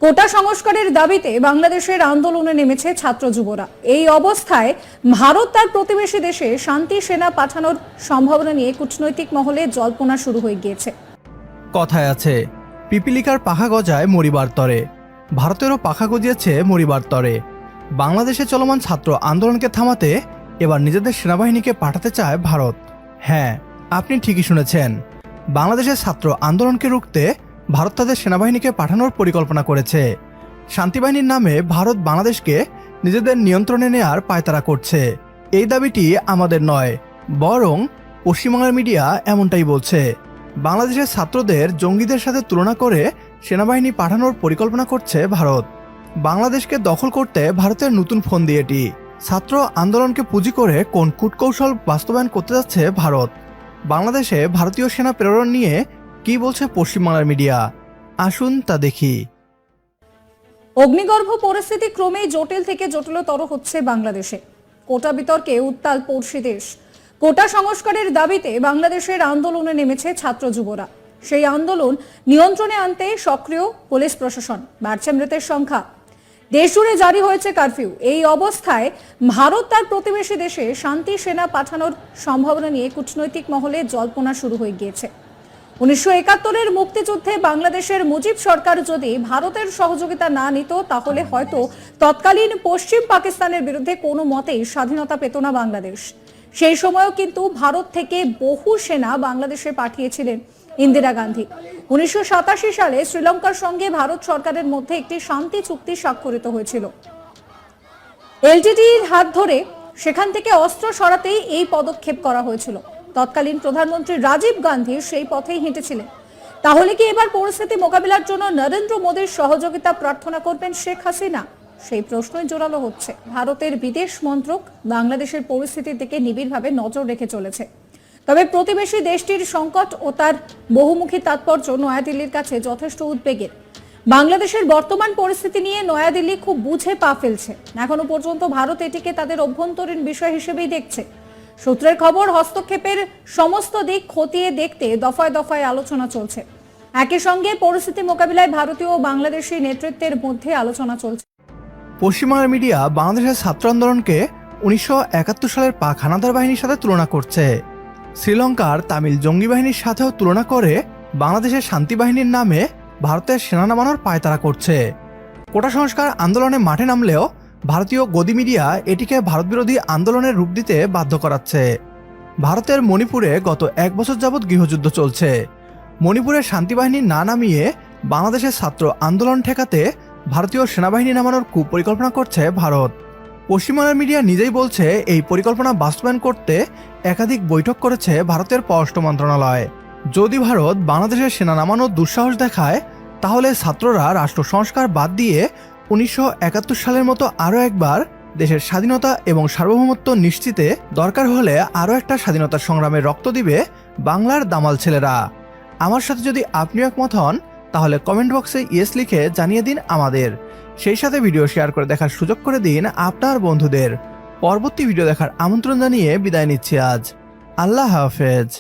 কোটা সংস্কারের দাবিতে বাংলাদেশের আন্দোলনে নেমেছে ছাত্র যুবরা। এই অবস্থায় ভারত তার প্রতিবেশী দেশে শান্তি সেনা পাঠানোর সম্ভাবনা নিয়ে কূটনৈতিক মহলে জল্পনা শুরু হয়ে গিয়েছে। কথায় আছে, পিপিলিকার পাখা গজায় মরিবার তরে। ভারতেরও পাখা গজিয়েছে মরিবার তরে। বাংলাদেশে চলমান ছাত্র আন্দোলনকে থামাতে এবার নিজেদের সেনাবাহিনীকে পাঠাতে চায় ভারত। হ্যাঁ, আপনি ঠিকই শুনেছেন। বাংলাদেশের ছাত্র আন্দোলনকে রুখতে ভারত তাদের সেনাবাহিনীকে পাঠানোর পরিকল্পনা করেছে। শান্তিবাহিনীর নামে ভারত বাংলাদেশকে নিজেদের নিয়ন্ত্রণে নেয়ার পায়তারা করছে। এই দাবিটি আমাদের নয়, বরং পশ্চিমবাংলার মিডিয়া এমনটাই বলছে। বাংলাদেশের ছাত্রদের জঙ্গিদের সাথে তুলনা করে সেনাবাহিনী পাঠানোর পরিকল্পনা করছে ভারত। বাংলাদেশকে দখল করতে ভারতের নতুন ফন্দি এটি। ছাত্র আন্দোলনকে পুঁজি করে কোন কূটকৌশল বাস্তবায়ন করতে যাচ্ছে ভারত? বাংলাদেশে ভারতীয় সেনা প্রেরণ নিয়ে কি বলছে পশ্চিমবাংলার মিডিয়া? আসুন তা দেখি। অগ্নিগর্ভ পরিস্থিতি ক্রমেই জটিল থেকে জটিলতর হচ্ছে বাংলাদেশে। কোটা বিতর্কে উত্তাল পড়শি দেশ। কোটা সংস্কারের দাবিতে বাংলাদেশের আন্দোলনে নেমেছে ছাত্র যুবরা। সেই আন্দোলন নিয়ন্ত্রণে আনতে সক্রিয় পুলিশ প্রশাসন, বাড়ছে মৃতের সংখ্যা। দেশ জুড়ে জারি হয়েছে কারফিউ। এই অবস্থায় ভারত তার প্রতিবেশী দেশে শান্তি সেনা পাঠানোর সম্ভাবনা নিয়ে কূটনৈতিক মহলে জল্পনা শুরু হয়ে গিয়েছে। 1971-এর মুক্তিযুদ্ধে বাংলাদেশের মুজিব সরকার যদি ভারতের সহযোগিতা না নিত, তাহলে হয়তো তৎকালীন পশ্চিম পাকিস্তানের বিরুদ্ধে কোনো মতেই স্বাধীনতা পেত না বাংলাদেশ। সেই সময়ও কিন্তু ভারত থেকে বহু সেনা বাংলাদেশে পাঠিয়েছিলেন ইন্দিরা গান্ধী। 1987 সালে শ্রীলঙ্কার সঙ্গে ভারত সরকারের মধ্যে একটি শান্তি চুক্তি স্বাক্ষরিত হয়েছিল। এলটিটিইর হাত ধরে সেখান থেকে অস্ত্র সরাতেই এই পদক্ষেপ করা হয়েছিল। তৎকালীন প্রধানমন্ত্রী রাজীব গান্ধী সেই পথেই হেঁটেছিলেন। তাহলে কি এবার পরিস্থিতি মোকাবিলার জন্য নরেন্দ্র মোদীর সহযোগিতা প্রার্থনা করবেন শেখ হাসিনা? সেই প্রশ্নই জোরালো হচ্ছে। ভারতের বিদেশ মন্ত্রক বাংলাদেশের পরিস্থিতির দিকে নিবিড়ভাবে নজর রেখে চলেছে। তবে প্রতিবেশী দেশটির সংকট ও তার বহুমুখী তাৎপর্য নয়াদিল্লির কাছে যথেষ্ট উদ্বেগের। বাংলাদেশের বর্তমান পরিস্থিতি নিয়ে নয়াদিল্লি খুব বুঝে পা ফেলছে। এখনো পর্যন্ত ভারত এটিকে তাদের অভ্যন্তরীণ বিষয় হিসেবেই দেখছে। সূত্রের খবর, হস্তক্ষেপের সমস্ত দিক খতিয়ে দেখতে দফায় দফায় আলোচনা চলছে। একই সঙ্গে পরিস্থিতি মোকাবিলায় ভারতীয় ও বাংলাদেশি নেতৃত্বের মধ্যে আলোচনা চলছে। পশ্চিমবাংলার মিডিয়া বাংলাদেশের ছাত্র আন্দোলনকে 1971 সালের পাক হানাদার বাহিনীর সাথে তুলনা করছে। শ্রীলঙ্কার তামিল জঙ্গি বাহিনীর সাথেও তুলনা করে বাংলাদেশের শান্তি বাহিনীর নামে ভারতের সেনা নামানোর পায়তারা করছে। কোটা সংস্কার আন্দোলনে মাঠে নামলেও ভারতীয় গদি মিডিয়া এটিকে ভারতবিরোধী আন্দোলনের রূপ দিতে বাধ্য করাচ্ছে। ভারতের মণিপুরে গত 1 বছর যাবৎ গৃহযুদ্ধ চলছে। মণিপুরের শান্তি বাহিনী না নামিয়ে বাংলাদেশের ছাত্র আন্দোলন ঠেকাতে ভারতীয় সেনাবাহিনী নামানোর কুপরিকল্পনা করছে ভারত। পশ্চিমবাংলার মিডিয়া নিজেই বলছে, এই পরিকল্পনা বাস্তবায়ন করতে একাধিক বৈঠক করেছে ভারতের পররাষ্ট্র মন্ত্রণালয়। যদি ভারত বাংলাদেশের সেনা নামানোর দুঃসাহস দেখায়, তাহলে ছাত্ররা রাষ্ট্র সংস্কার বাদ দিয়ে 1971 সালের মতো আরও একবার দেশের স্বাধীনতা এবং সার্বভৌমত্ব নিশ্চিতে দরকার হলে আরও একটা স্বাধীনতা সংগ্রামে রক্ত দিবে বাংলার দামাল ছেলেরা। আমার সাথে যদি আপনিও একমত হন, তাহলে কমেন্ট বক্সে ইয়েস লিখে জানিয়ে দিন আমাদের। সেই সাথে ভিডিও শেয়ার করে দেখার সুযোগ করে দিন আপনার বন্ধুদের। পরবর্তী ভিডিও দেখার আমন্ত্রণ জানিয়ে বিদায় নিচ্ছি আজ। আল্লাহ হাফেজ।